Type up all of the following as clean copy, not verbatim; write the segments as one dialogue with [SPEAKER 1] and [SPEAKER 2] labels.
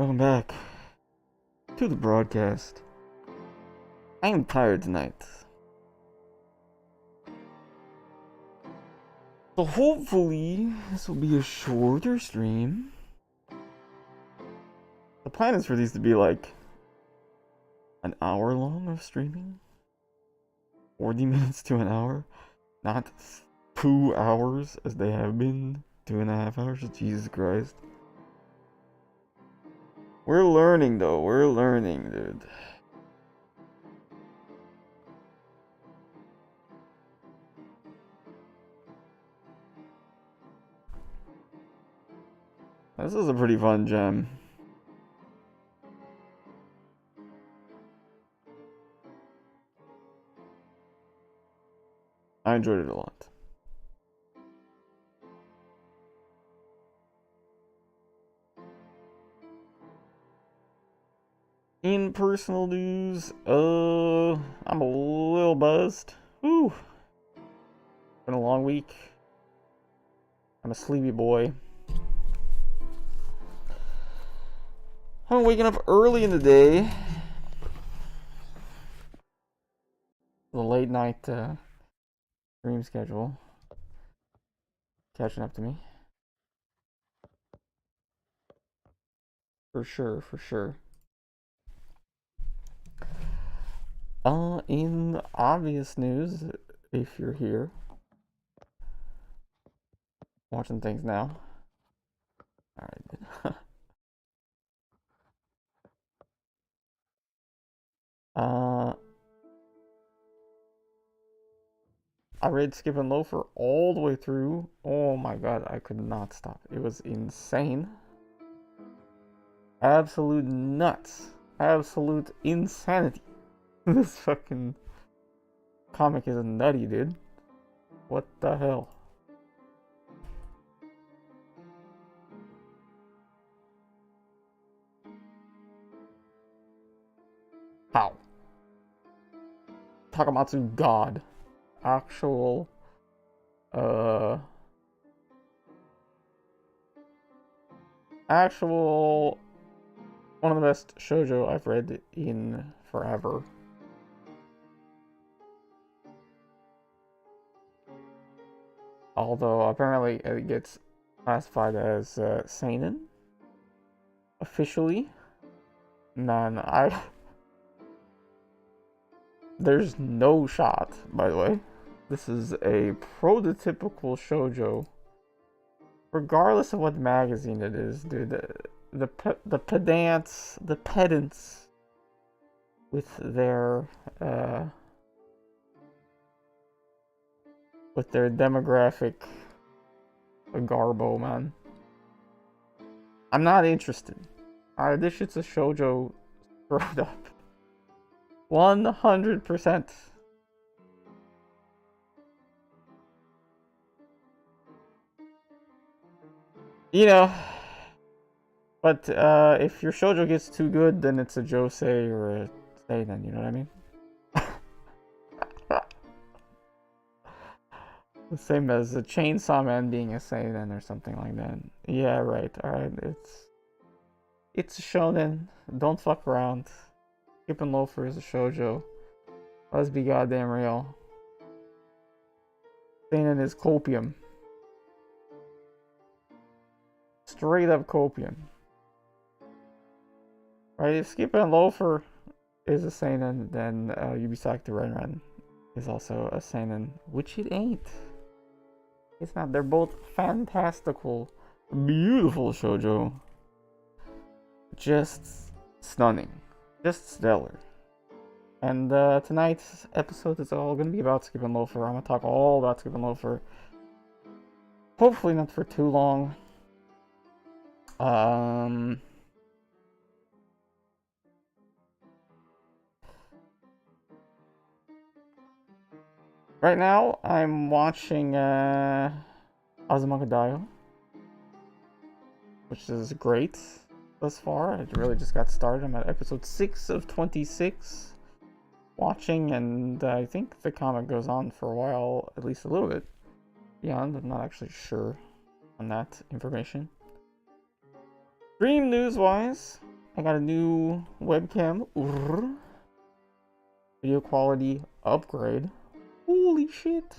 [SPEAKER 1] Welcome back to the broadcast. I am tired tonight. So hopefully this will be a shorter stream. The plan is for these to be like an hour long of streaming. 40 minutes to an hour. Not 2 hours as they have been. 2.5 hours. Jesus Christ. We're learning though. We're learning, dude. This is a pretty fun gem. I enjoyed it a lot. In personal news, I'm a little buzzed. Whew. Been a long week. I'm a sleepy boy. I'm waking up early in the day. The late night stream schedule catching up to me. For sure, for sure. In obvious news, if you're here watching things now. Alright. I read Skip and Loafer all the way through. Oh my god, I could not stop. It was insane. Absolute nuts. Absolute insanity. This fucking comic is nutty, dude. What the hell? How? Takamatsu God. Actual one of the best shoujo I've read in forever. Although apparently it gets classified as seinen officially. There's no shot, by the way. This is a prototypical shoujo. Regardless of what magazine it is, dude. The pedants with their demographic garbo, man. I'm not interested. This shit's a shoujo straight up. 100%. You know, but if your shoujo gets too good, then it's a josei or a seinen, you know what I mean? The same as a Chainsaw Man being a seinen or something like that. Yeah, right. Alright, it's a shonen. Don't fuck around. Skip and Loafer is a shoujo. Let's be goddamn real. Seinen is copium. Straight up copium. Right, if Skip and Loafer is a seinen, then Yubisaki Renren is also a seinen, which it ain't. It's not. They're both fantastical, beautiful shoujo. Just stunning. Just stellar. And tonight's episode is all going to be about Skip and Loafer. I'm going to talk all about Skip and Loafer. Hopefully not for too long. Right now, I'm watching Azumanga Daioh, which is great thus far. It really just got started. I'm at episode 6 of 26 watching, and I think the comic goes on for a while, at least a little bit beyond. I'm not actually sure on that information. Stream news-wise, I got a new webcam. Video quality upgrade. Holy shit.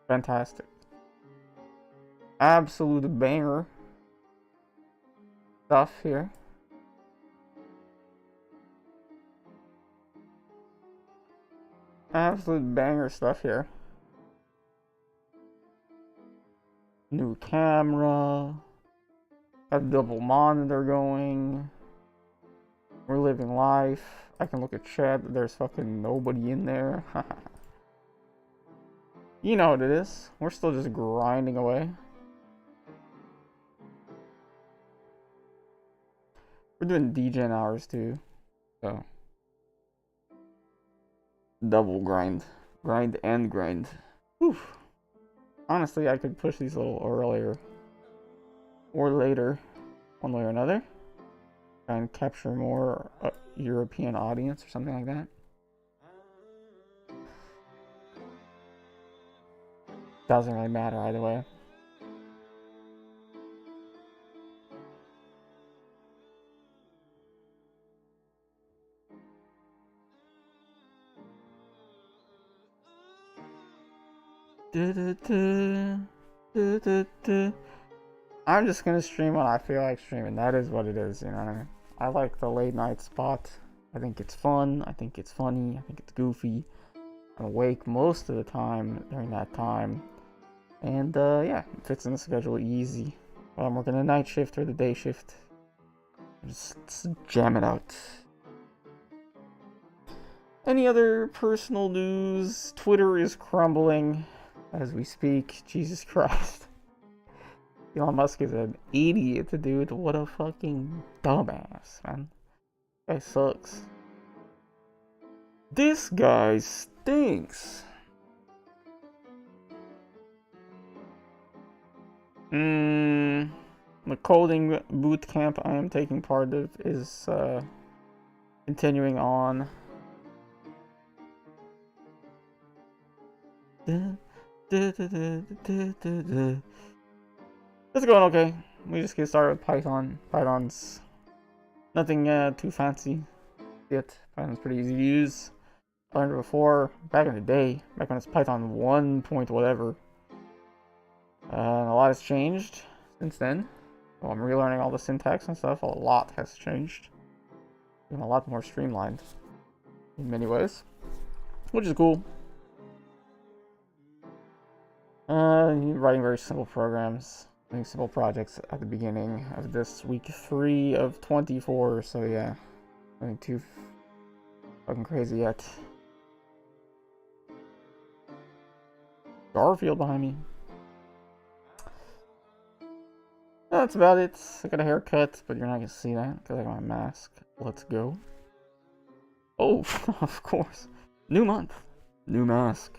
[SPEAKER 1] Fantastic. Absolute banger stuff here. Absolute banger stuff here. New camera. Got a double monitor going. We're living life. I can look at chat. There's fucking nobody in there. You know what it is. We're still just grinding away. We're doing DGen hours too. So. Double grind. Grind and grind. Whew. Honestly, I could push these a little earlier. Or later. One way or another. Try and capture more European audience or something like that. Doesn't really matter either way. I'm just gonna stream when I feel like streaming. That is what it is, you know what I mean? I like the late night spot. I think it's fun. I think it's funny. I think it's goofy. I'm awake most of the time during that time. And yeah, it fits in the schedule easy. While I'm working a night shift or the day shift. Just jam it out. Any other personal news? Twitter is crumbling as we speak. Jesus Christ. Elon Musk is an idiot, dude. What a fucking dumbass, man. This guy sucks. This guy stinks. The coding boot camp I am taking part of is continuing on. It's going okay. We just get started with Python. Python's nothing too fancy yet. Python's pretty easy to use. I learned it before, back in the day, back when it's Python 1 point whatever. And a lot has changed since then. Well, I'm relearning all the syntax and stuff. A lot has changed. Even a lot more streamlined in many ways, which is cool. Writing very simple programs, doing simple projects at the beginning of this week 3 of 24. So yeah, nothing too fucking crazy yet. Garfield behind me. That's about it. I got a haircut, but you're not gonna see that because I got my mask. Let's go. Oh, of course. New month. New mask.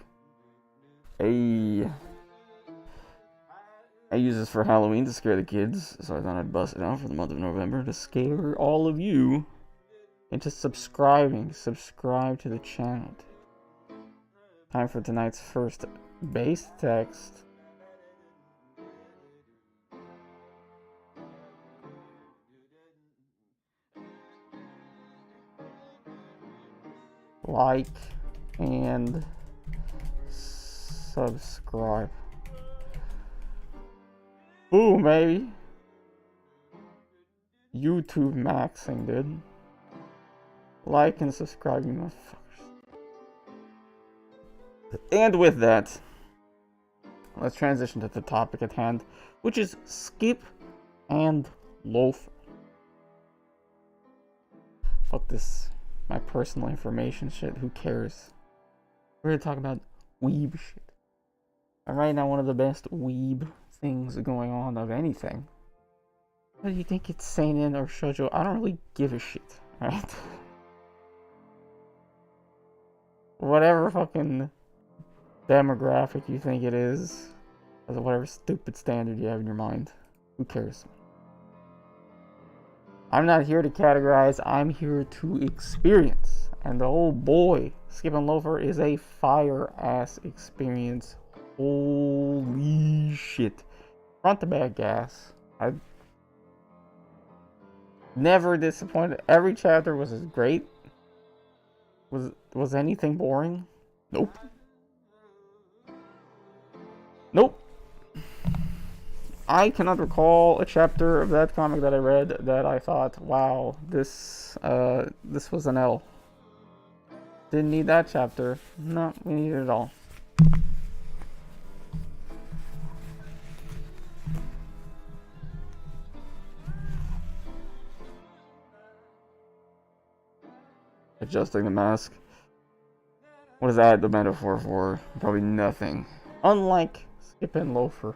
[SPEAKER 1] Hey. I use this for Halloween to scare the kids, so I thought I'd bust it out for the month of November to scare all of you into subscribing. Subscribe to the channel. Time for tonight's first base text. Like and subscribe. Boom, baby. YouTube maxing, dude. Like and subscribe, you motherfuckers. And with that, let's transition to the topic at hand, which is skip and loafer. Fuck this. My personal information shit, who cares? We're gonna talk about weeb shit. And right now, one of the best weeb things going on of anything. Whether you think it's seinen or shoujo, I don't really give a shit, alright? Whatever fucking demographic you think it is, or whatever stupid standard you have in your mind, who cares? I'm not here to categorize, I'm here to experience. And oh boy, Skip and Loafer is a fire ass experience. Holy shit. front to back gas. I never disappointed. Every chapter was great. Was anything boring? Nope. Nope. I cannot recall a chapter of that comic that I read that I thought, wow, this was an L. Didn't need that chapter. No, we needed it all. Adjusting the mask. What is that the metaphor for? Probably nothing. Unlike Skip and Loafer.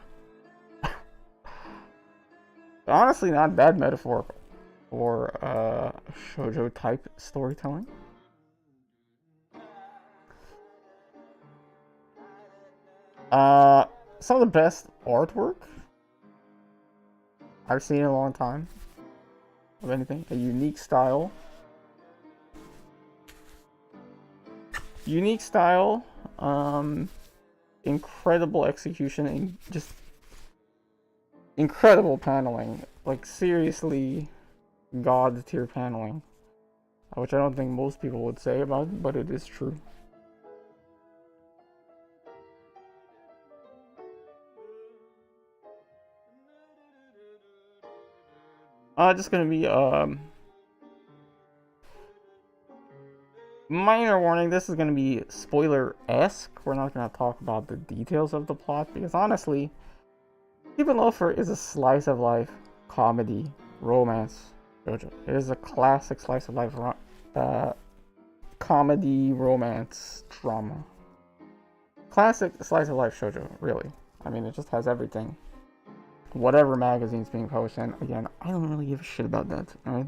[SPEAKER 1] Honestly, not bad metaphor for shoujo type storytelling. Some of the best artwork I've seen in a long time of anything. A unique style. Unique style, incredible execution, and just incredible paneling. Like, seriously, god tier paneling. Which I don't think most people would say about it, but it is true. Just gonna be, minor warning, this is gonna be spoiler-esque. We're not gonna talk about the details of the plot, because honestly, Skip and Loafer is a slice of life comedy romance shoujo. It is a classic slice of life comedy romance drama. Classic slice of life shoujo, really. I mean, it just has everything. Whatever magazine's being published in, again, I don't really give a shit about that, alright?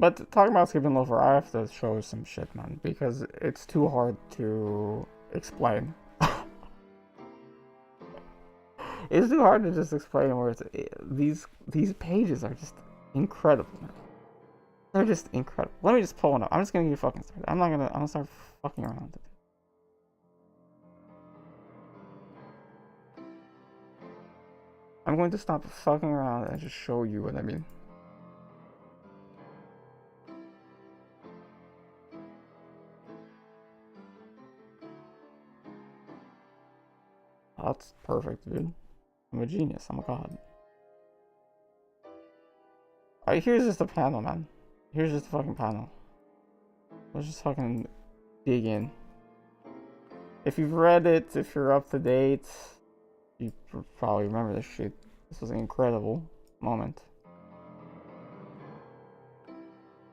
[SPEAKER 1] But talking about Skip and Loafer, I have to show some shit, man, because it's too hard to explain. It's too hard to just explain words. These pages are just incredible, man. They're just incredible. Let me just pull one up. I'm just gonna get fucking started. I'm gonna start fucking around. I'm going to stop fucking around and just show you what I mean. That's perfect, dude. I'm a genius. I'm a god. Alright, here's just a panel, man. Here's just a fucking panel. Let's just fucking dig in. If you've read it, if you're up to date, you probably remember this shit. This was an incredible moment.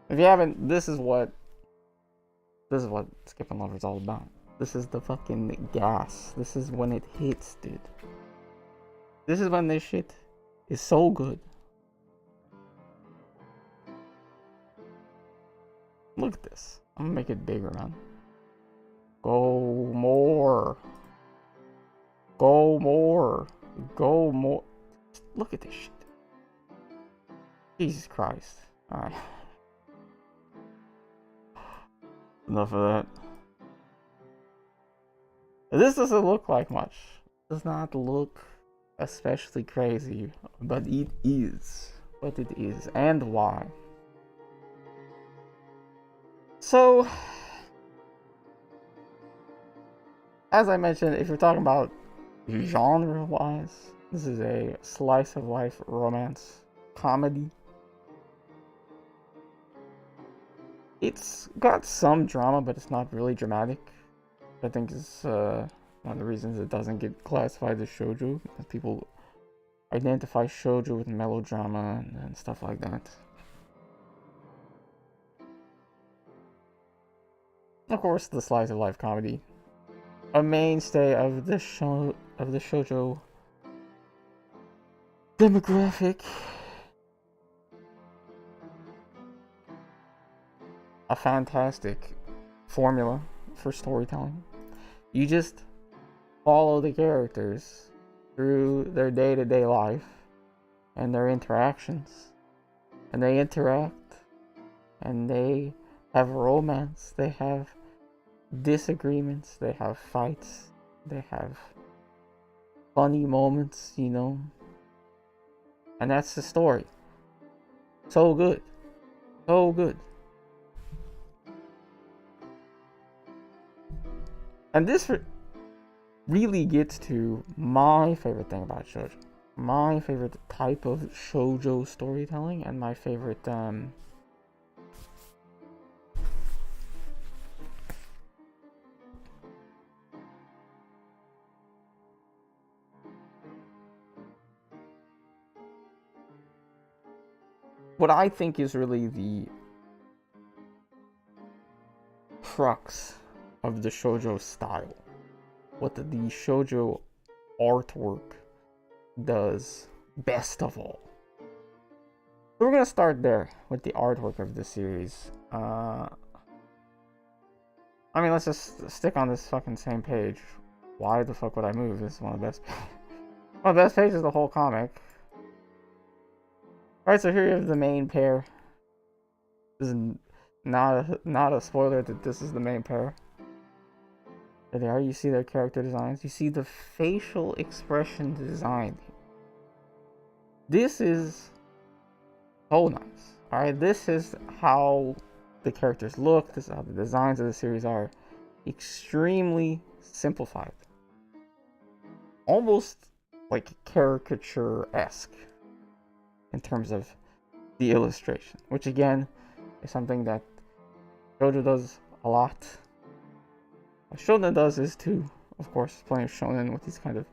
[SPEAKER 1] If you haven't, this is what Skip and Loafer is all about. This is the fucking gas. This is when it hits, dude. This is when this shit is so good. Look at this. I'm gonna make it bigger, man. Go more. Go more. Go more. Look at this shit. Jesus Christ. Alright. Enough of that. This doesn't look like much. It does not look especially crazy, but it is. But it is. And why? So, as I mentioned, if you're talking about genre-wise, this is a slice-of-life romance comedy. It's got some drama, but it's not really dramatic. I think is one of the reasons it doesn't get classified as shoujo, because people identify shoujo with melodrama and stuff like that. Of course, the slice of life comedy, a mainstay of the shoujo demographic. A fantastic formula for storytelling. You just follow the characters through their day-to-day life and their interactions, and they interact, and they have romance, they have disagreements, they have fights, they have funny moments, you know, and that's the story. So good, so good. And this really gets to my favorite thing about shoujo, my favorite type of shoujo storytelling, and my favorite what I think is really the crux of the shoujo style, what the shoujo artwork does best of all. So we're gonna start there with the artwork of the series. I mean, let's just stick on this fucking same page. Why the fuck would I move? This is one of the best one of the best pages of the whole comic. Alright, so here you have the main pair. This is not a spoiler that this is the main pair. There they are. You see their character designs. You see the facial expression design. This is so nice. Alright, this is how the characters look. This is how the designs of the series are. Extremely simplified. Almost like caricature-esque in terms of the illustration, which again is something that shoujo does a lot. What shonen does is too, of course, plenty of shonen with these kind of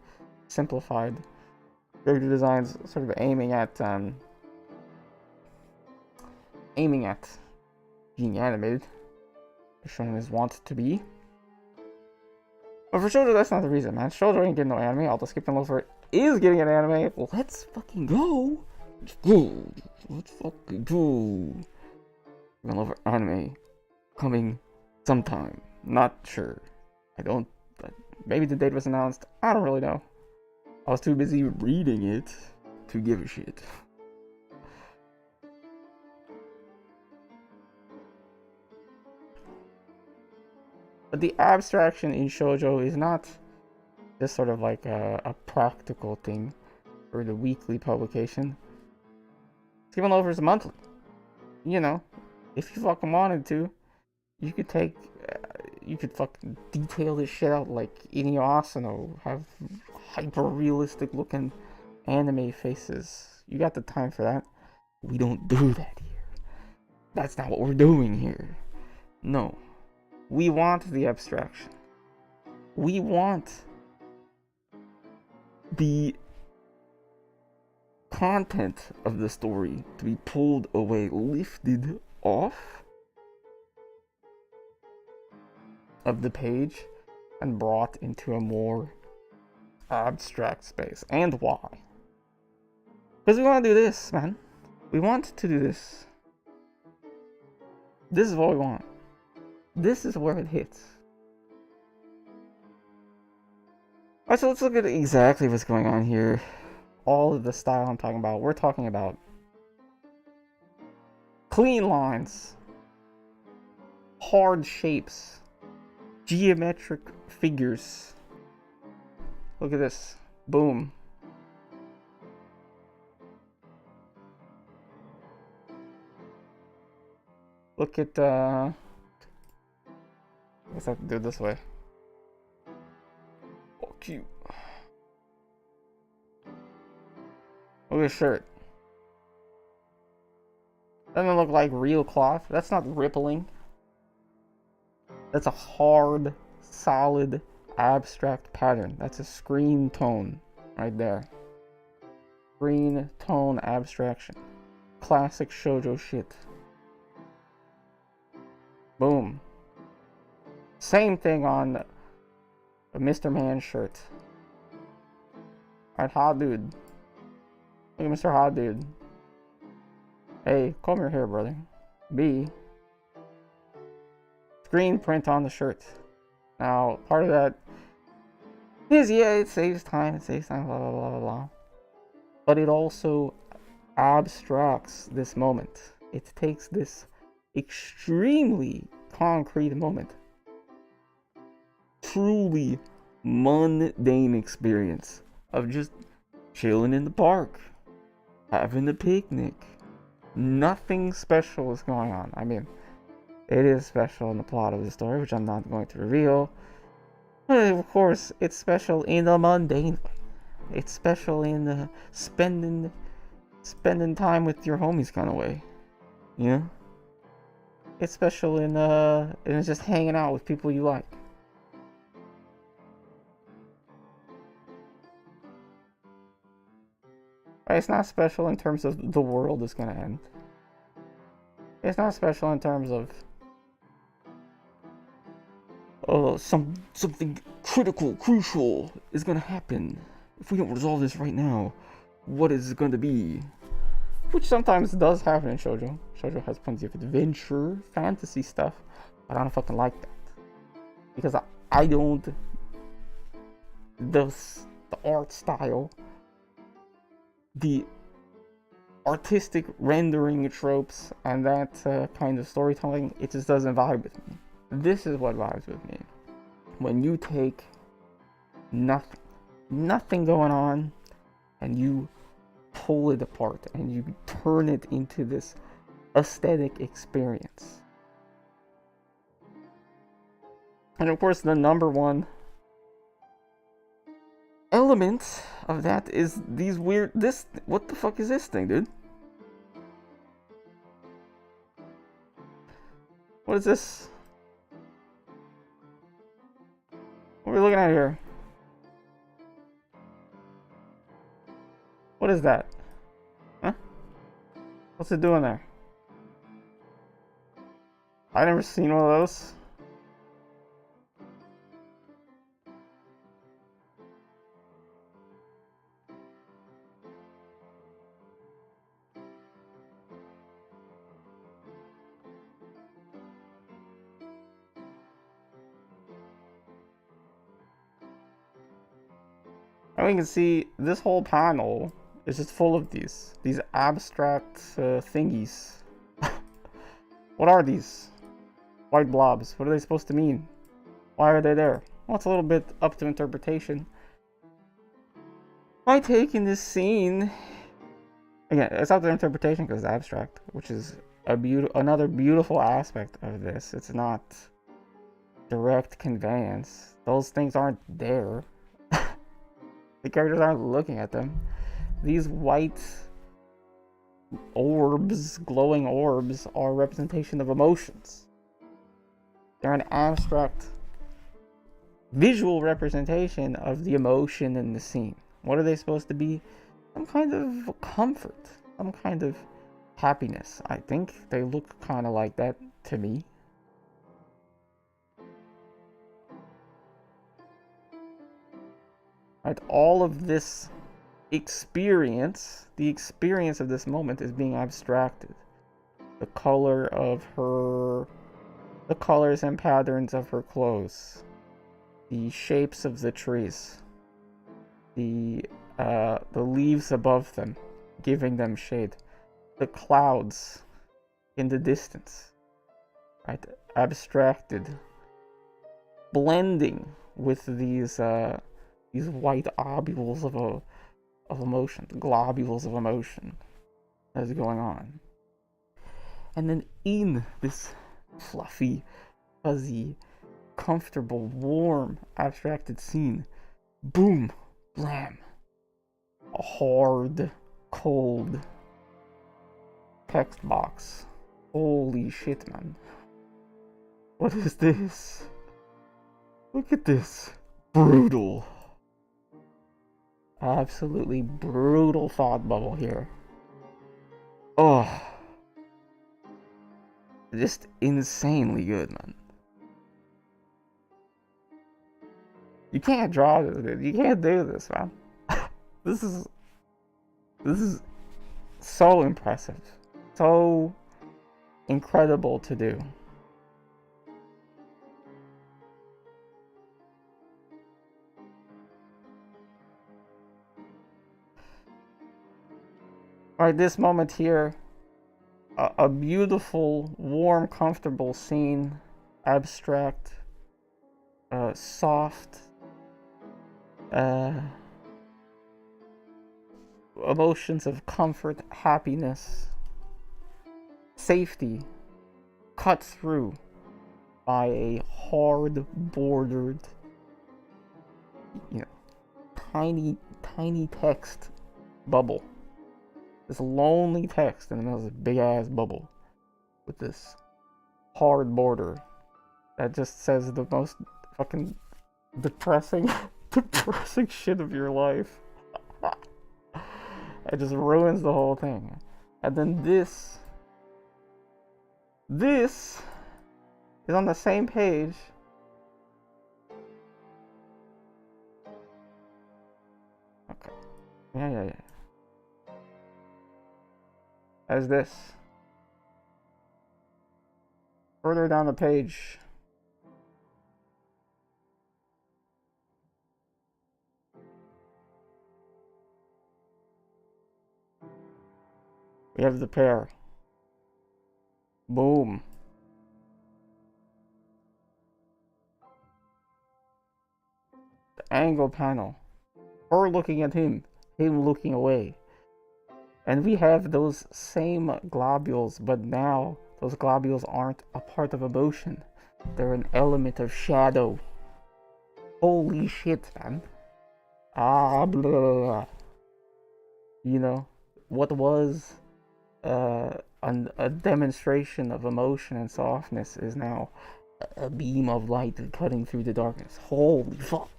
[SPEAKER 1] simplified character designs, sort of aiming at being animated, as shonen is wont to be. But for shoujo, that's not the reason, man. Shoujo ain't getting no anime. Although Skip and Loafer is getting an anime. Let's fucking go. Let's go. Let's fucking go. Skip and Loafer anime coming sometime. Not sure. I don't. Maybe the date was announced. I don't really know. I was too busy reading it to give a shit. But the abstraction in shoujo is not just sort of like a practical thing for the weekly publication. Skip and Loafer is monthly. You know, if you fucking wanted to, you could take, you could fucking detail this shit out like Inuyasha, have hyper realistic looking anime faces. You got the time for that. We don't do that here. That's not what we're doing here. No. We want the abstraction. We want the content of the story to be pulled away, lifted off of the page and brought into a more abstract space. And why? Because we want to do this, man. We want to do this. This is what we want. This is where it hits. Alright, so let's look at exactly what's going on here. All of the style I'm talking about. We're talking about clean lines, hard shapes, geometric figures. Look at this. Boom. Look at I guess I have to do it this way. Oh, cute. Look at the shirt. Doesn't look like real cloth. That's not rippling. That's a hard, solid, abstract pattern. That's a screen tone right there. Screen tone abstraction. Classic shoujo shit. Boom. Same thing on a Mr. Man shirt. Alright, hot dude. Look at Mr. Hot Dude. Hey, comb your hair, brother. B. Screen print on the shirt. Now, part of that is, yeah, it saves time, blah, blah, blah, blah, blah. But it also abstracts this moment. It takes this extremely concrete moment, truly mundane experience of just chilling in the park, having a picnic. Nothing special is going on. I mean, it is special in the plot of the story, which I'm not going to reveal. But of course, it's special in the mundane way. It's special in the spending time with your homies kind of way. You know? It's special in just hanging out with people you like. It's not special in terms of the world is gonna end. It's not special in terms of something crucial is gonna happen. If we don't resolve this right now, what is it gonna be? Which sometimes does happen in shoujo. Shoujo has plenty of adventure, fantasy stuff, but I don't fucking like that. Because I don't... The art style, the artistic rendering tropes, and that kind of storytelling, it just doesn't vibe with me. This is what vibes with me. When you take nothing going on, and you pull it apart, and you turn it into this aesthetic experience. And of course, the number one element of that is these weird... What the fuck is this thing, dude? What is this? What are we looking at here? What is that? Huh? What's it doing there? I never seen one of those. And we can see this whole panel is just full of these abstract thingies. What are these? White blobs. What are they supposed to mean? Why are they there? Well, it's a little bit up to interpretation. My take in this scene, again, it's up to interpretation because it's abstract, which is another beautiful aspect of this. It's not direct conveyance. Those things aren't there. The characters aren't looking at them. These white orbs, glowing orbs, are a representation of emotions. They're an abstract visual representation of the emotion in the scene. What are they supposed to be? Some kind of comfort, some kind of happiness. I think they look kind of like that to me. Right, all of this experience, the experience of this moment is being abstracted. The color of her, the colors and patterns of her clothes, the shapes of the trees, the leaves above them, giving them shade, the clouds in the distance, right, abstracted, blending with these white ovules of emotion, globules of emotion that is going on. And then in this fluffy, fuzzy, comfortable, warm, abstracted scene, boom, blam, a hard, cold text box. Holy shit, man. What is this? Look at this. Brutal. Absolutely brutal thought bubble here. Oh. Just insanely good, man. You can't draw this, dude. You can't do this, man. This is so impressive. So incredible to do. Right, this moment here, a beautiful, warm, comfortable scene, abstract, soft, emotions of comfort, happiness, safety, cut through by a hard bordered, you know, tiny text bubble. This lonely text in the middle of this big ass bubble with this hard border that just says the most fucking depressing shit of your life. It just ruins the whole thing. And then this is on the same page. Okay. Yeah. As this. Further down the page. We have the pair. Boom. The angle panel. Her looking at him looking away. And we have those same globules, but now those globules aren't a part of emotion. They're an element of shadow. Holy shit, man. Blah, blah, blah. You know, what was a demonstration of emotion and softness is now a beam of light cutting through the darkness. Holy fuck.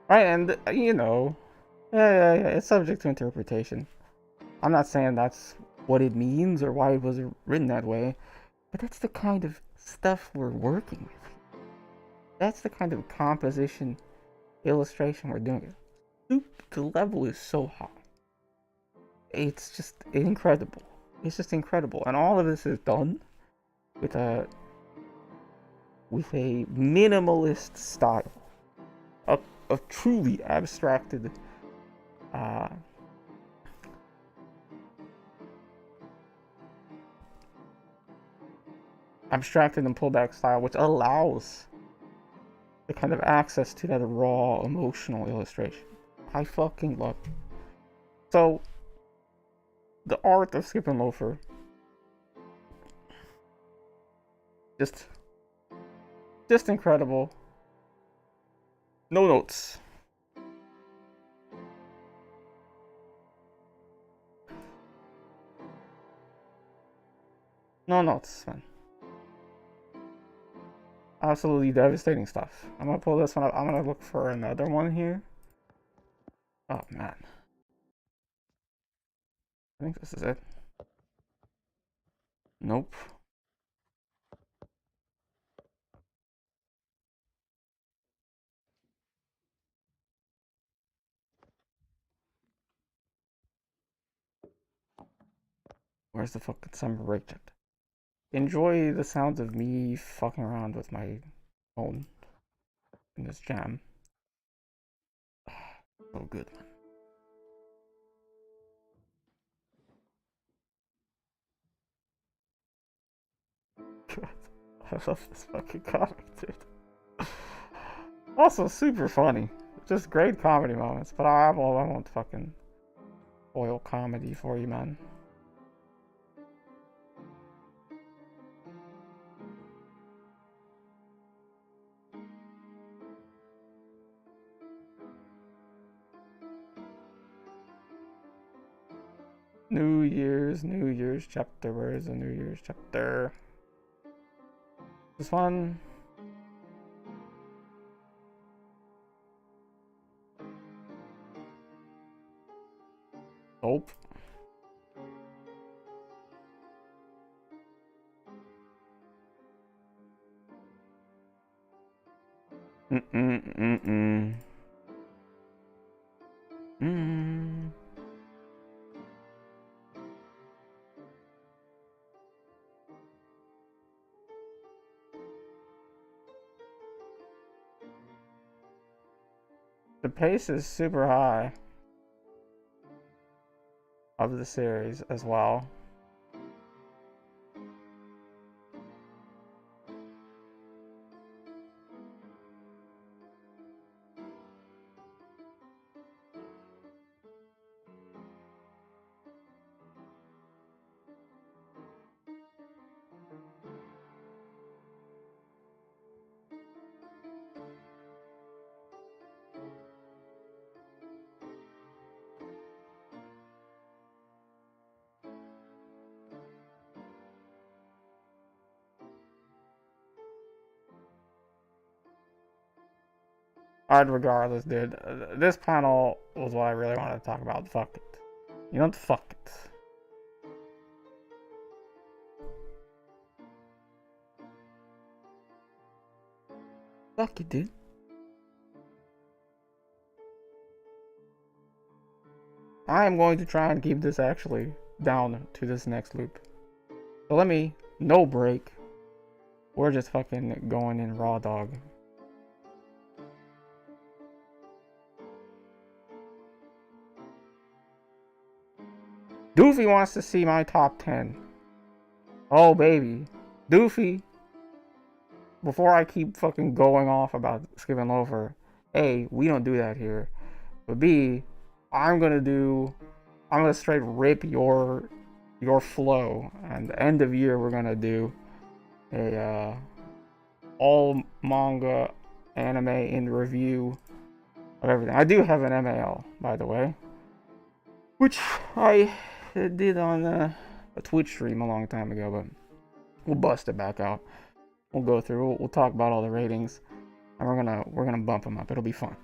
[SPEAKER 1] Right, and you know, yeah, it's subject to interpretation. I'm not saying that's what it means or why it was written that way, but that's the kind of stuff we're working with. That's the kind of composition, illustration we're doing. The level is so high. It's just incredible. It's just incredible, and all of this is done with a minimalist style. A truly abstracted abstracted and pullback style, which allows the kind of access to that raw emotional illustration. I fucking love it. So the art of Skip and Loafer, just incredible. No notes. No notes, man. Absolutely devastating stuff. I'm gonna pull this one up. I'm gonna look for another one here. Oh man. I think this is it. Nope. Where's the fucking summer break chapter? Enjoy the sounds of me fucking around with my phone in this jam. So good, man. God, I love this fucking comic, dude. Also super funny. Just great comedy moments, but I won't fucking spoil comedy for you, man. New Year's chapter. Where is the New Year's chapter? This one. Nope. Mm. The pace is super high of the series as well. Alright, regardless, dude. This panel was what I really wanted to talk about. Fuck it. You know what? Fuck it. Fuck it, dude. I am going to try and keep this actually down to this next loop. So let me, no break. We're just fucking going in raw dog. Doofy wants to see my top 10. Oh, baby. Doofy. Before I keep fucking going off about skipping Loafer, A, we don't do that here. But B, I'm gonna straight rip your flow. And the end of year, we're gonna do a all manga anime in review of everything. I do have an MAL, by the way, which I did on a Twitch stream a long time ago, but we'll bust it back out. We'll go through. We'll talk about all the ratings, and we're gonna bump them up. It'll be fun.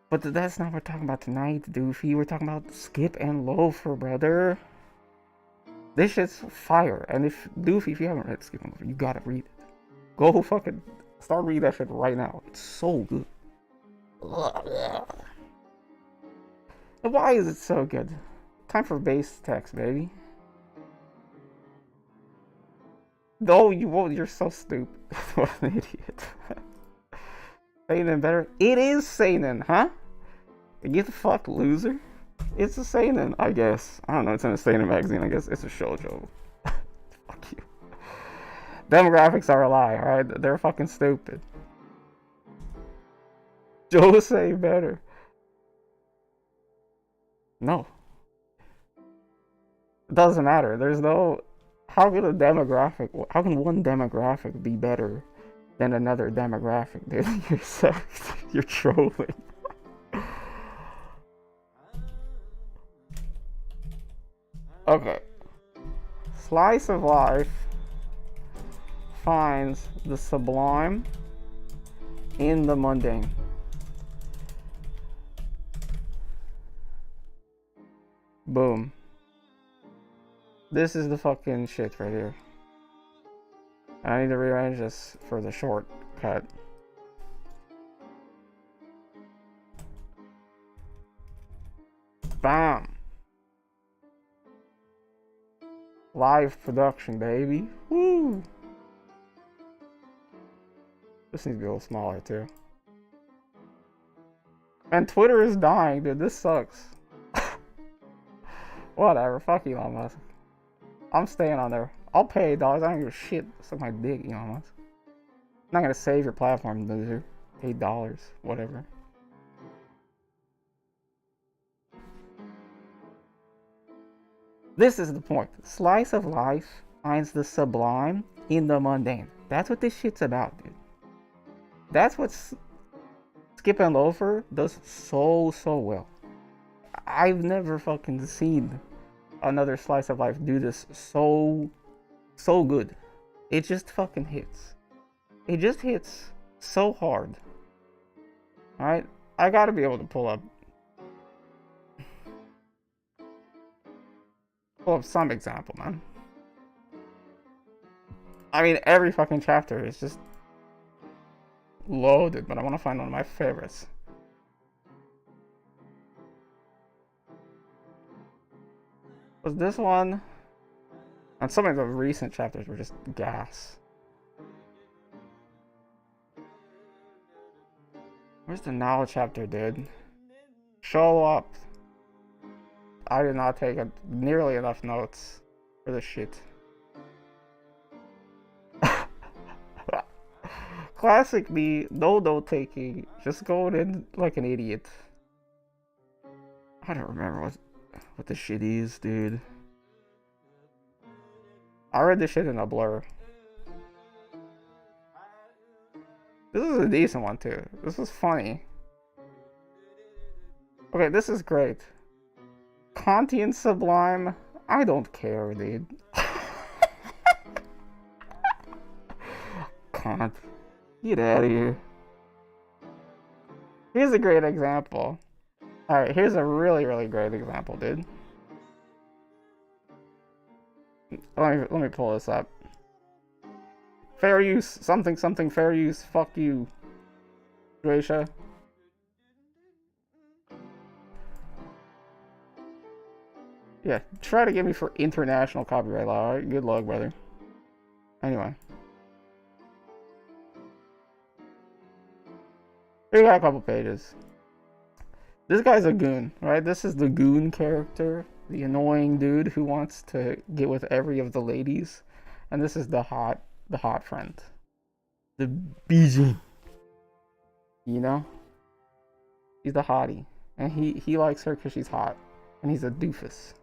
[SPEAKER 1] But that's not what we're talking about tonight, Doofy. We're talking about Skip and Loafer, brother. This shit's fire. And if Doofy, if you haven't read Skip and Loafer, you gotta read it. Go fucking start reading that shit right now. It's so good. And why is it so good? Time for base text, baby. No, you won't. You're so stupid. What an idiot. Seinen better? It is Seinen, huh? Get the fuck, loser. It's a Seinen, I guess. I don't know. It's in a Seinen magazine. I guess it's a shoujo. Fuck you. Demographics are a lie, alright? They're fucking stupid. Jose better. No. It doesn't matter. There's no... How can one demographic be better than another demographic, dude? You're trolling. Okay. Slice of life finds the sublime in the mundane. Boom. This is the fucking shit right here. I need to rearrange this for the shortcut. Bam! Live production, baby. Woo! This needs to be a little smaller, too. And Twitter is dying, dude. This sucks. Whatever. Fuck Elon Musk. I'm staying on there. I'll pay $8. I don't give a shit. Suck my dick, Elon Musk. I'm not gonna save your platform, loser. $8. Whatever. This is the point. Slice of life finds the sublime in the mundane. That's what this shit's about, dude. That's what Skip and Loafer does so well. I've never fucking seen another slice of life do this so good. It just fucking hits. It just hits so hard. Alright? I gotta be able to pull up some example, man. I mean, every fucking chapter is just loaded, but I want to find one of my favorites. Was this one? And some of the recent chapters were just gas. Where's the now chapter, dude? Show up. I did not take nearly enough notes for this shit. Classic me, no note taking, just going in like an idiot. I don't remember what the shit is, dude. I read this shit in a blur. This is a decent one too. This is funny. Okay, this is great. Kantian Sublime, I don't care, dude. Kant. Get out of here. Here's a great example. Alright, here's a really, really great example, dude. Let me pull this up. Fair use, something, something, fair use, fuck you, Gracia. Yeah, try to get me for international copyright law, alright? Good luck, brother. Anyway. We got a couple pages. This guy's a goon, right? This is the goon character, the annoying dude who wants to get with every of the ladies, and this is the hot friend, the Bijou. You know, he's the hottie, and he likes her because she's hot, and he's a doofus.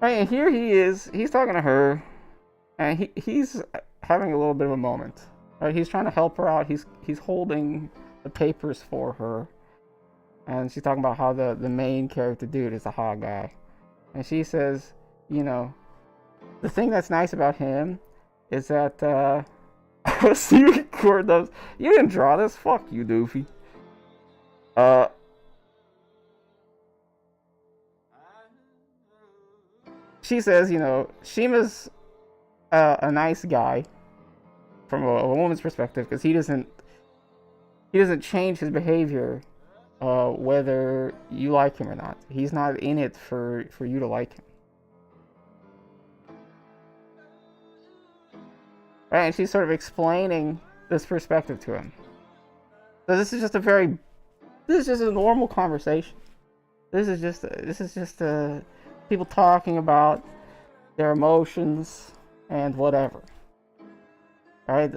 [SPEAKER 1] Right, and here he is. He's talking to her, and he's having a little bit of a moment. Right, he's trying to help her out. He's holding the papers for her, and she's talking about how the main character dude is a hot guy, and she says, you know, the thing that's nice about him is that see, record those. You didn't draw this. Fuck you, Doofy. She says, you know, Shima's a nice guy from a woman's perspective because he doesn't change his behavior whether you like him or not. He's not in it for you to like him. Right, and she's sort of explaining this perspective to him. So this is just a normal conversation. This is just people talking about their emotions and whatever. Right,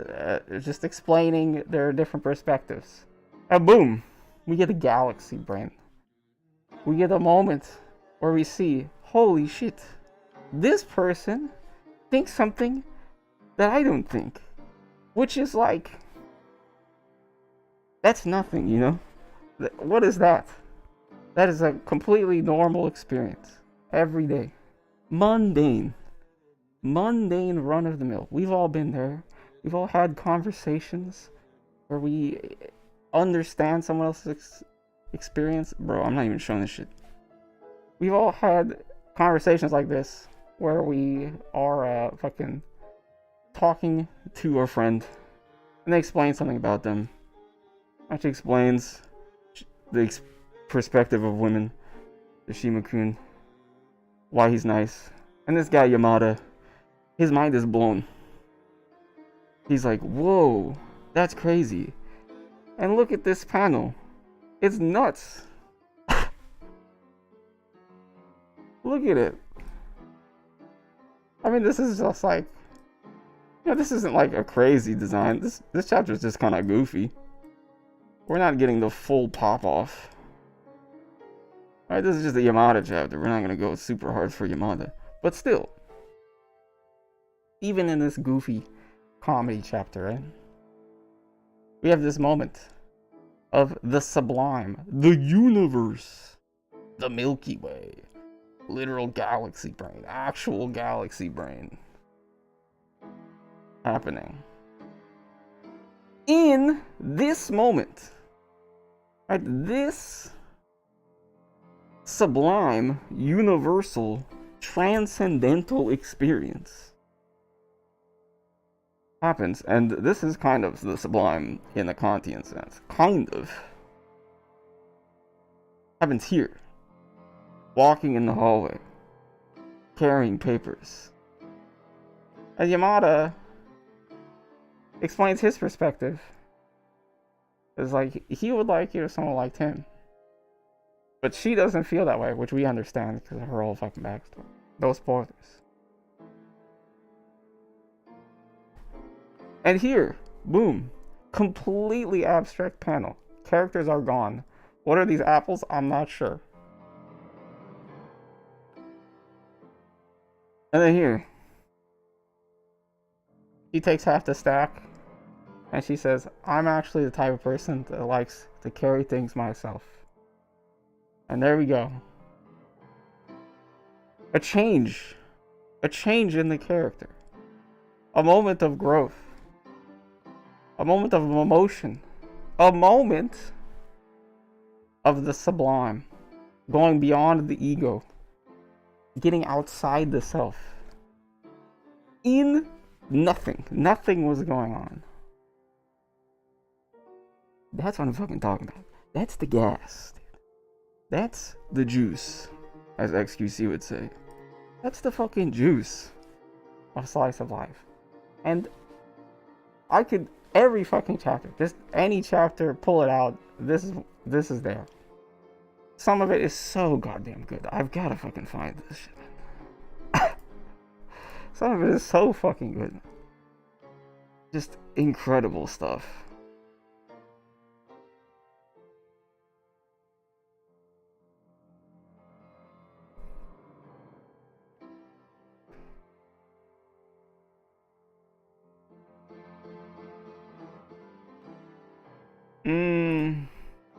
[SPEAKER 1] just explaining their different perspectives. And boom, we get a galaxy brain. We get a moment where we see, holy shit, this person thinks something that I don't think, which is like, that's nothing, you know? What is that? That is a completely normal experience, every day. Mundane run of the mill. We've all been there. We've all had conversations where we understand someone else's experience. Bro, I'm not even showing this shit. We've all had conversations like this where we are fucking talking to our friend and they explain something about them. Actually explains the perspective of women, the Shima-kun, why he's nice. And this guy Yamada, his mind is blown. He's like, whoa, that's crazy. And look at this panel. It's nuts. Look at it. I mean, this is just like, you know, this isn't like a crazy design. This chapter is just kind of goofy. We're not getting the full pop off. Alright, this is just a Yamada chapter. We're not gonna go super hard for Yamada. But still, even in this goofy comedy chapter, right? We have this moment of the sublime, the universe, the Milky Way, literal galaxy brain, actual galaxy brain happening. In this moment, right? This sublime, universal, transcendental experience happens, and this is kind of the sublime in the Kantian sense. Kind of. Happens here. Walking in the hallway. Carrying papers. And Yamada explains his perspective. It's like he would like it if someone liked him. But she doesn't feel that way, which we understand because of her whole fucking backstory. No spoilers. And here, boom, completely abstract panel. Characters are gone. What are these apples? I'm not sure. And then here, she takes half the stack and she says, I'm actually the type of person that likes to carry things myself. And there we go. A change in the character. A moment of growth. A moment of emotion. A moment of the sublime. Going beyond the ego. Getting outside the self. In nothing. Nothing was going on. That's what I'm fucking talking about. That's the gas. That's the juice, as XQC would say. That's the fucking juice of Slice of Life. And I could, every fucking chapter, just any chapter, pull it out. This is there. Some of it is so goddamn good. I've gotta fucking find this shit. Some of it is so fucking good. Just incredible stuff.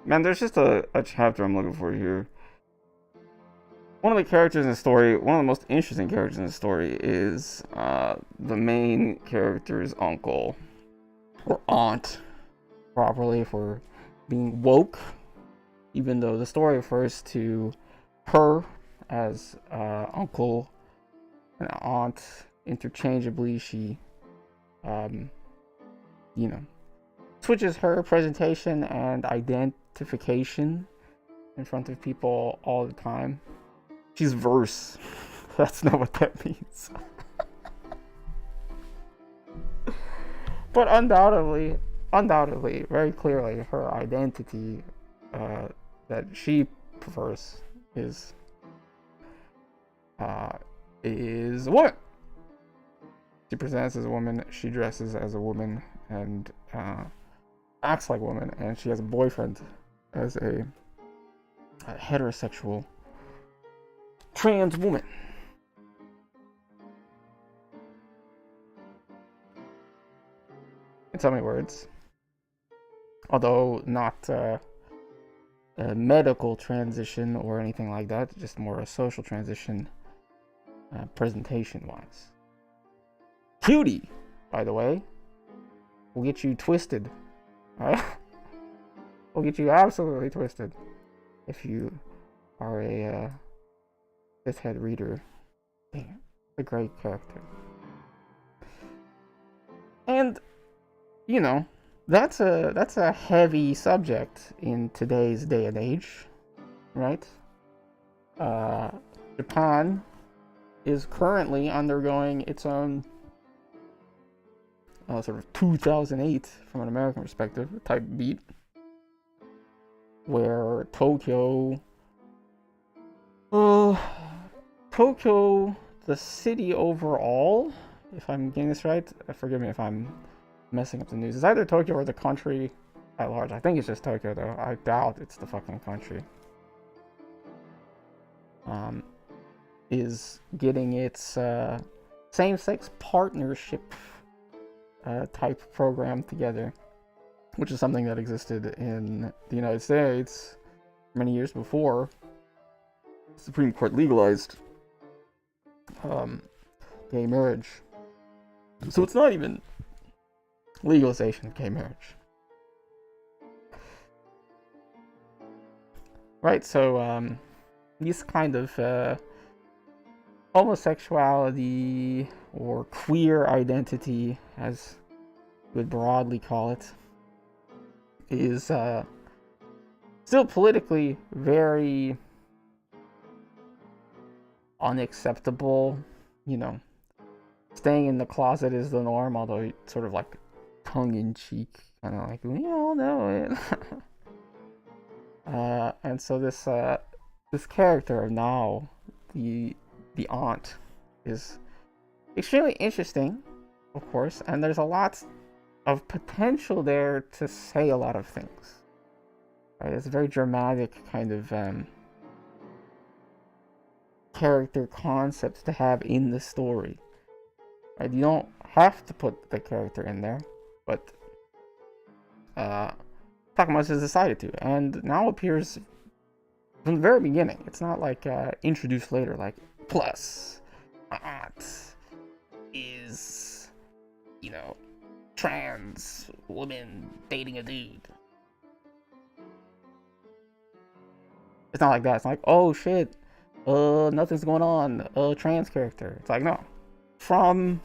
[SPEAKER 1] Man, there's just a chapter I'm looking for here. One of the characters in the story, one of the most interesting characters in the story is the main character's uncle. Or aunt, properly, for being woke. Even though the story refers to her as uncle and aunt interchangeably, she, you know, switches her presentation and identification in front of people all the time. She's verse. That's not what that means. But undoubtedly, very clearly, her identity that she prefers is a woman. She presents as a woman, she dresses as a woman, and acts like a woman, and she has a boyfriend as a heterosexual trans woman. In so many words. Although not a medical transition or anything like that, just more a social transition presentation-wise. Cutie, by the way, will get you twisted. Alright? Will get you absolutely twisted if you are a fifth head reader. Damn, a great character. And you know, that's a heavy subject in today's day and age, right? Japan is currently undergoing its own sort of 2008, from an American perspective, type beat, where Tokyo, the city overall, if I'm getting this right, forgive me if I'm messing up the news. It's either Tokyo or the country at large. I think it's just Tokyo, though. I doubt it's the fucking country. Is getting its same-sex partnership type program together, which is something that existed in the United States many years before the Supreme Court legalized gay marriage. So it's not even legalization of gay marriage. Right, so these kind of homosexuality or queer identity, as we would broadly call it, is still politically very unacceptable. You know, staying in the closet is the norm, although sort of like tongue-in-cheek, kind of like, we all know it. And so this character of Now, the aunt, is extremely interesting, of course, and there's a lot of potential there to say a lot of things. Right? It's a very dramatic kind of character concept to have in the story. Right? You don't have to put the character in there, but Takamatsu has decided to, and Now appears from the very beginning. It's not like introduced later, like, plus my aunt is, you know, trans woman dating a dude. It's not like that. It's like, oh shit, nothing's going on, trans character. It's like, no. From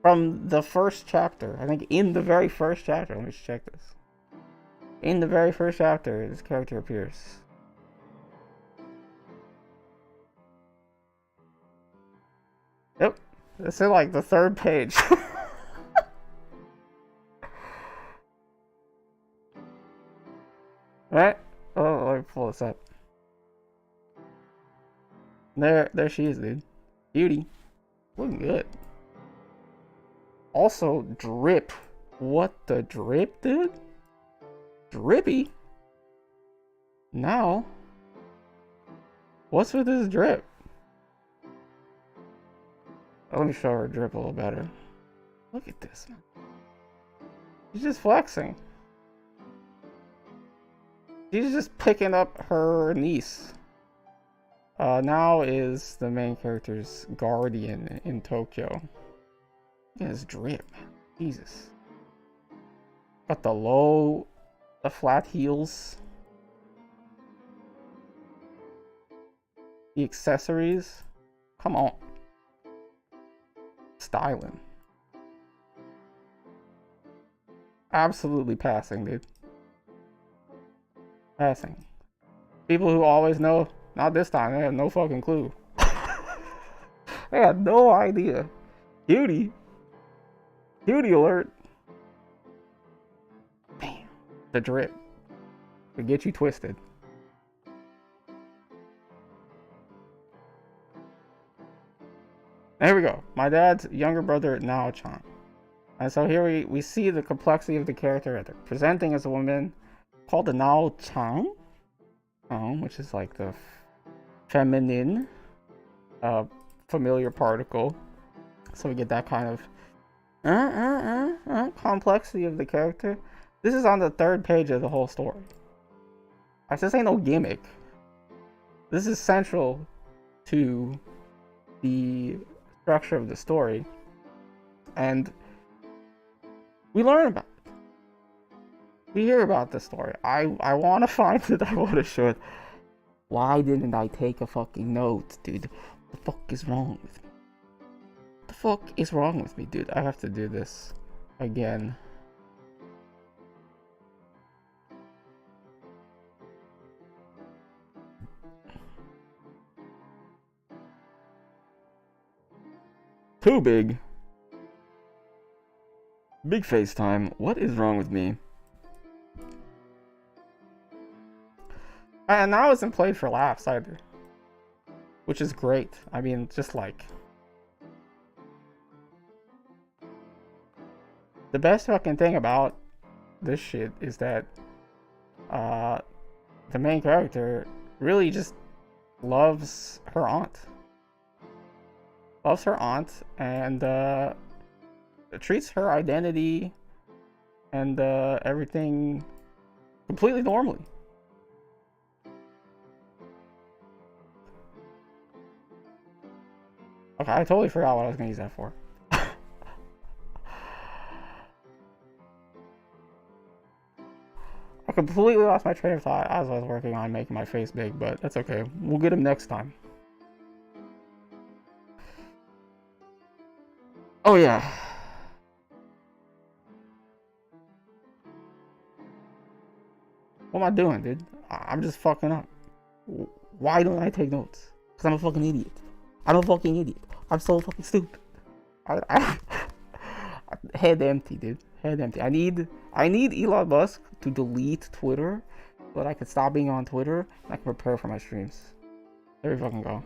[SPEAKER 1] the first chapter, I think in the very first chapter, let me just check this. In the very first chapter, this character appears. Yep, this is like the third page. Right? Oh, let me pull this up. There she is, dude. Beauty. Looking good. Also, drip. What the drip, dude? Drippy? Now? What's with this drip? Oh, let me show her drip a little better. Look at this, man. She's just flexing. She's just picking up her niece. Now is the main character's guardian in Tokyo. Look at his drip, man. Jesus. Got the flat heels. The accessories. Come on. Styling. Absolutely passing, dude. Passing. People who always know, not this time, they have no fucking clue. They had no idea. Beauty. Beauty alert. Damn. The drip. To get you twisted. There we go. My dad's younger brother, Nao-chan. And so here we see the complexity of the character. They're presenting as a woman called the Nao-chan, which is like the feminine familiar particle. So we get that kind of complexity of the character. This is on the third page of the whole story. This ain't no gimmick. This is central to the structure of the story, and we learn about it. We hear about the story. I want to find it. I want to show it. Why didn't I take a fucking note, dude? What the fuck is wrong with me? What the fuck is wrong with me, dude? I have to do this again. Too big. Big face time. What is wrong with me? And now isn't played for laughs either. Which is great. I mean, just like... the best fucking thing about this shit is that the main character really just loves her aunt. Loves her aunt and treats her identity and everything completely normally. Okay, I totally forgot what I was gonna use that for. I completely lost my train of thought as I was working on making my face big, but that's okay. We'll get him next time. Oh yeah. What am I doing, dude? I'm just fucking up. Why don't I take notes? Because I'm a fucking idiot. I'm a fucking idiot. I'm so fucking stupid. head empty, dude. Head empty. I need Elon Musk to delete Twitter, so that I can stop being on Twitter and I can prepare for my streams. There you fucking go.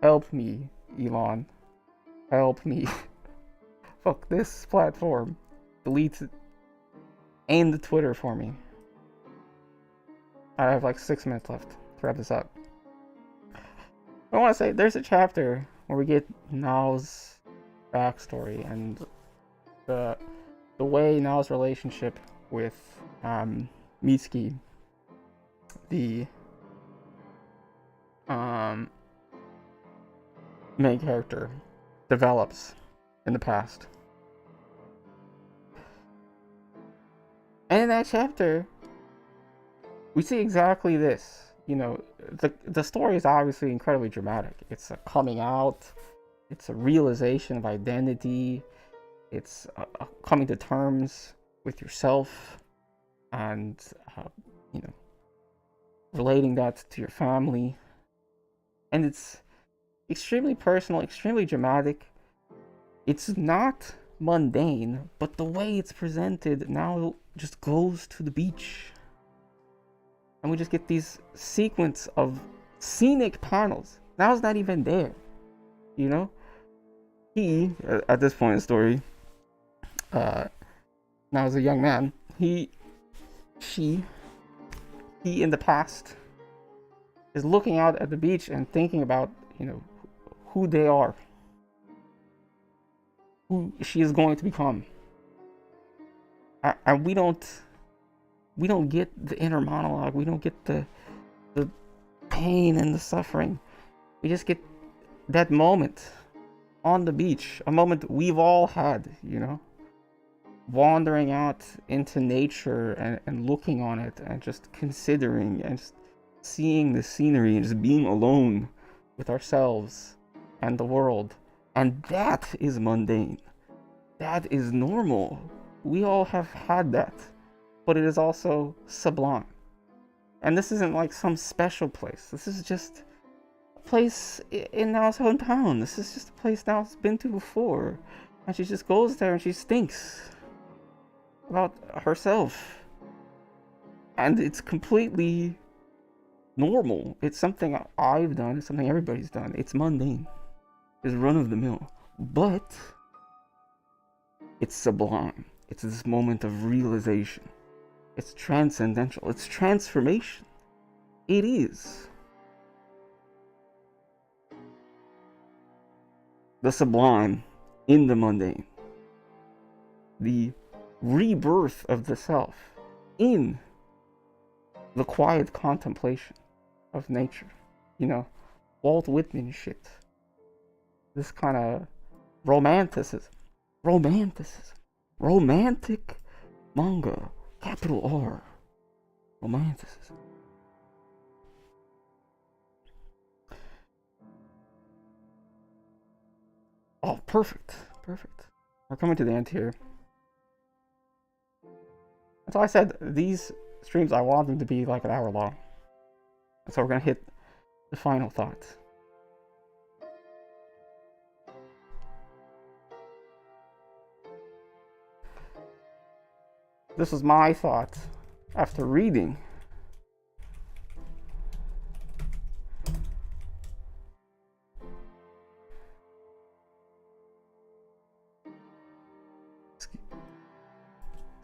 [SPEAKER 1] Help me, Elon. Help me. Fuck this platform. Delete it. End Twitter for me. I have like 6 minutes left to wrap this up. I want to say there's a chapter where we get Nao's backstory and the way Nao's relationship with Mitsuki, the main character, develops in the past. And in that chapter, we see exactly this. You know, the story is obviously incredibly dramatic. It's a coming out, it's a realization of identity, it's a coming to terms with yourself, and you know, relating that to your family. And it's extremely personal, extremely dramatic. It's not mundane, but the way it's presented now just goes to the beach. And we just get these sequence of scenic panels. Now it's not even there, you know? He, at this point in the story, now as a young man, he in the past is looking out at the beach and thinking about, you know, who they are, who she is going to become. And we don't get the inner monologue. We don't get the pain and the suffering. We just get that moment on the beach, a moment we've all had, you know, wandering out into nature and looking on it and just considering and just seeing the scenery and just being alone with ourselves and the world. And that is mundane. That is normal. We all have had that. But it is also sublime. And this isn't like some special place. This is just a place in Nao's hometown. This is just a place Nao's been to before. And she just goes there and she thinks about herself. And it's completely normal. It's something I've done. It's something everybody's done. It's mundane. It's run of the mill. But it's sublime. It's this moment of realization. It's transcendental. It's transformation. It is the sublime in the mundane. The rebirth of the self in the quiet contemplation of nature. You know, Walt Whitman shit. This kind of romanticism. Romantic manga. Capital R. Romanticism. Oh, perfect. We're coming to the end here. And so I said, these streams, I want them to be like an hour long. And so we're going to hit the final thought. This was my thought after reading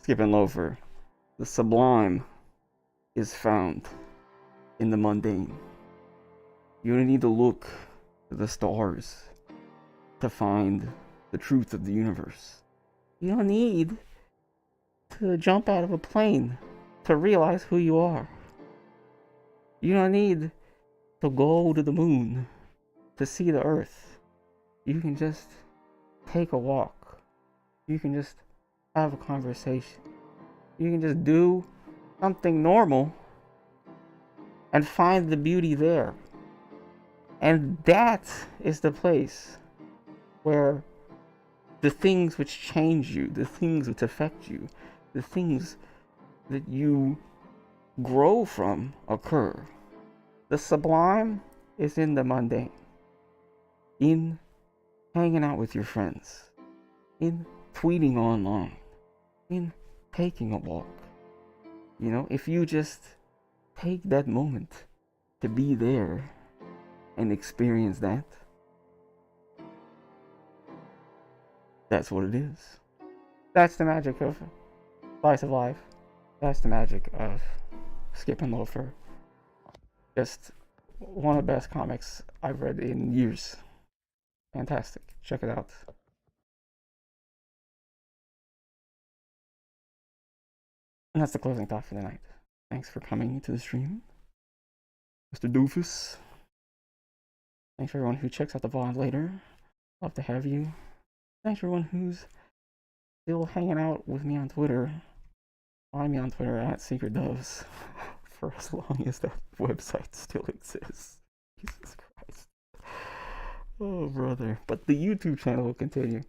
[SPEAKER 1] Skipping Loafer. The sublime is found in the mundane. You don't need to look to the stars to find the truth of the universe. You don't need to jump out of a plane to realize who you are. You don't need to go to the moon to see the earth. You can just take a walk. You can just have a conversation. You can just do something normal and find the beauty there. And that is the place where the things which change you, the things which affect you, the things that you grow from occur. The sublime is in the mundane, in hanging out with your friends, in tweeting online, in taking a walk. You know, if you just take that moment to be there and experience that, that's what it is. That's the magic of Slice of Life. That's the magic of Skip and Loafer. Just one of the best comics I've read in years. Fantastic. Check it out. And that's the closing thought for the night. Thanks for coming to the stream, Mr. Doofus. Thanks for everyone who checks out the VOD later. Love to have you. Thanks for everyone who's still hanging out with me on Twitter. Find me on Twitter at Secret Doves for as long as that website still exists. Jesus Christ. Oh, brother. But the YouTube channel will continue,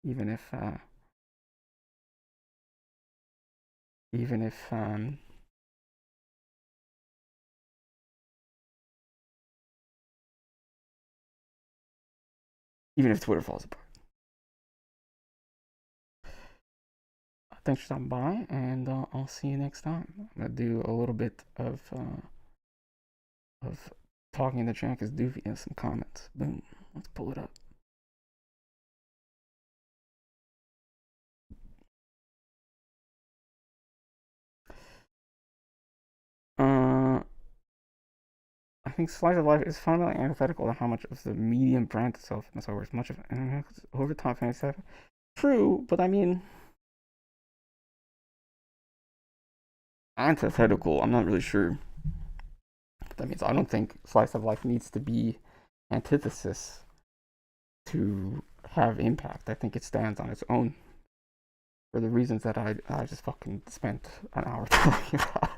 [SPEAKER 1] even if Twitter falls apart. Thanks for stopping by, and I'll see you next time. I'm gonna do a little bit of talking in the chat because Doofy has some comments. Boom. Let's pull it up. I think Slice of Life is fundamentally antithetical to how much of the medium brand itself and so much of over top fantasy stuff. True, but I mean, antithetical, I'm not really sure what that means. I don't think Slice of Life needs to be antithesis to have impact. I think it stands on its own for the reasons that I just fucking spent an hour talking about.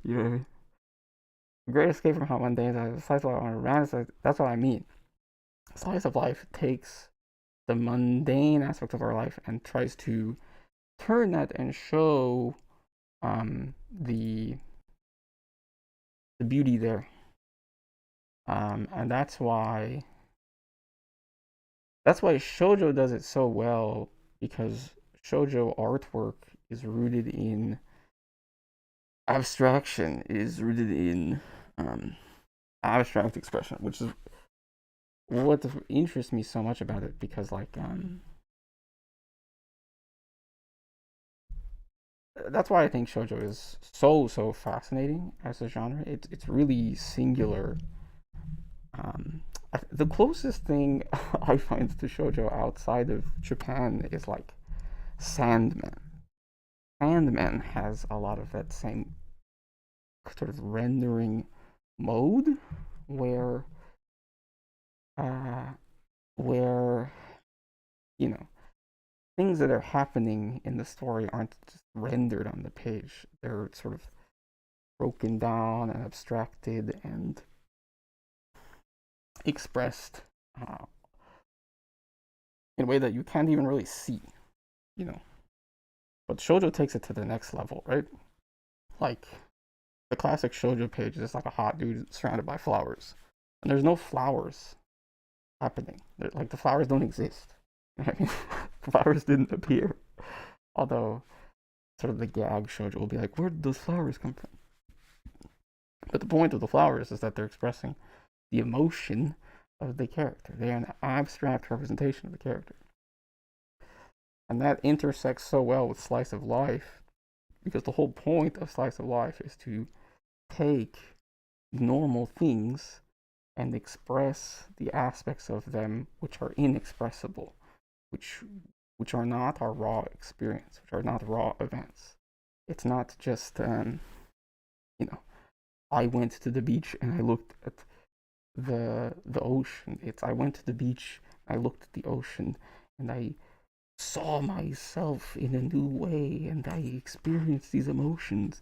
[SPEAKER 1] You know what I mean? Great escape from how mundane is Slice of Life on a random. That's what I mean. Slice of Life takes the mundane aspect of our life and tries to turn that and show the beauty there. And that's why shoujo does it so well, because shoujo artwork is rooted in abstraction, is rooted in abstract expression, which is what interests me so much about it, because like that's why I think shoujo is so fascinating as a genre. It's really singular. The closest thing I find to shoujo outside of Japan is like Sandman. Sandman has a lot of that same sort of rendering mode where you know, things that are happening in the story aren't just rendered on the page. They're sort of broken down and abstracted and expressed in a way that you can't even really see, you know. But shoujo takes it to the next level, right? Like, the classic shoujo page is like a hot dude surrounded by flowers. And there's no flowers happening. Like, the flowers don't exist. I mean, flowers didn't appear. Although, sort of the gag shoujo will be like, where did those flowers come from? But the point of the flowers is that they're expressing the emotion of the character. They're an abstract representation of the character. And that intersects so well with Slice of Life, because the whole point of Slice of Life is to take normal things and express the aspects of them which are inexpressible, which are not our raw experience, which are not raw events. It's not just you know, I went to the beach and I looked at the ocean. It's I went to the beach, I looked at the ocean, and I saw myself in a new way, and I experienced these emotions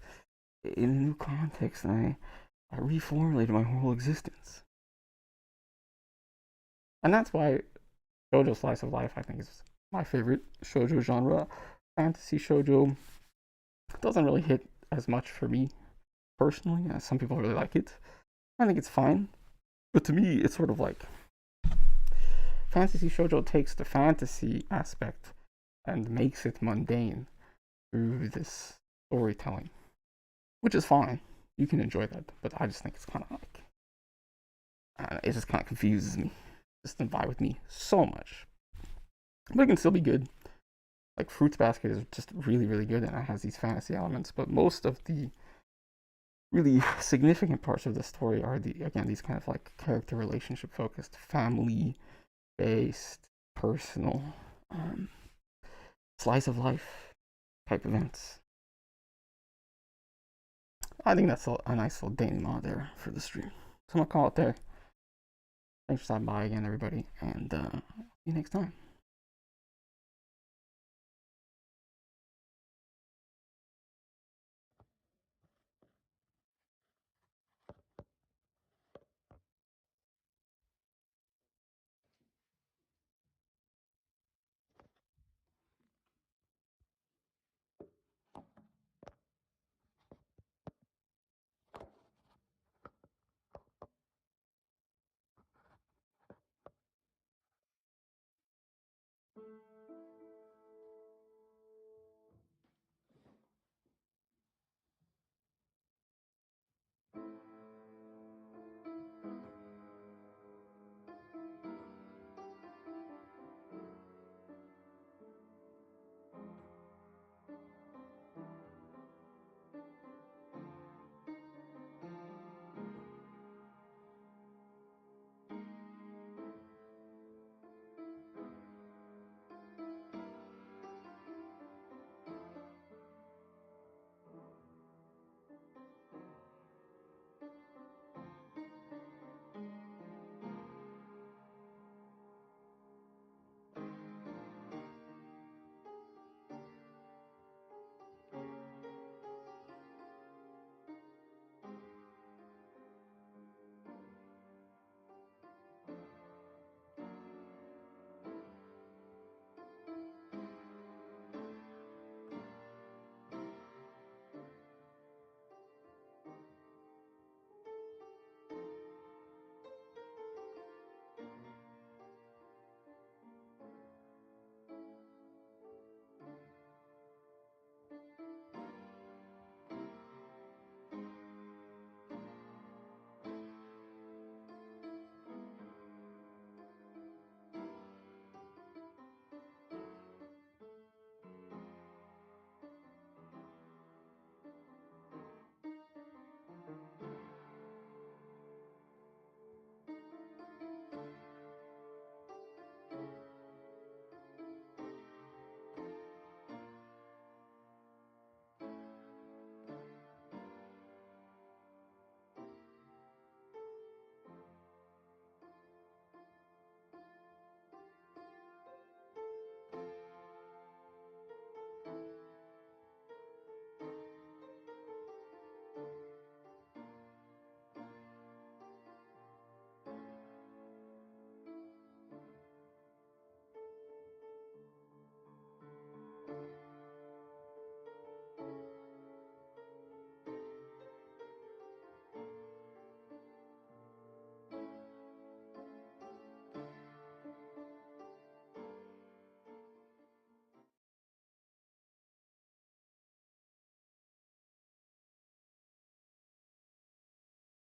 [SPEAKER 1] in a new context, and I reformulated my whole existence. And that's why shoujo Slice of Life, I think, is my favorite shoujo genre. Fantasy shoujo doesn't really hit as much for me personally. Some people really like it. I think it's fine, but to me, it's sort of like fantasy shoujo takes the fantasy aspect and makes it mundane through this storytelling, which is fine. You can enjoy that, but I just think it's kind of like, it just kind of confuses me. It doesn't vibe with me so much, but it can still be good. Like Fruits Basket is just really, really good, and it has these fantasy elements. But most of the really significant parts of the story are these kind of like character relationship focused, family based, personal, slice of life type events. I think that's a nice little denouement there for the stream. So I'm gonna call it there. Thanks for stopping by again, everybody, and see you next time.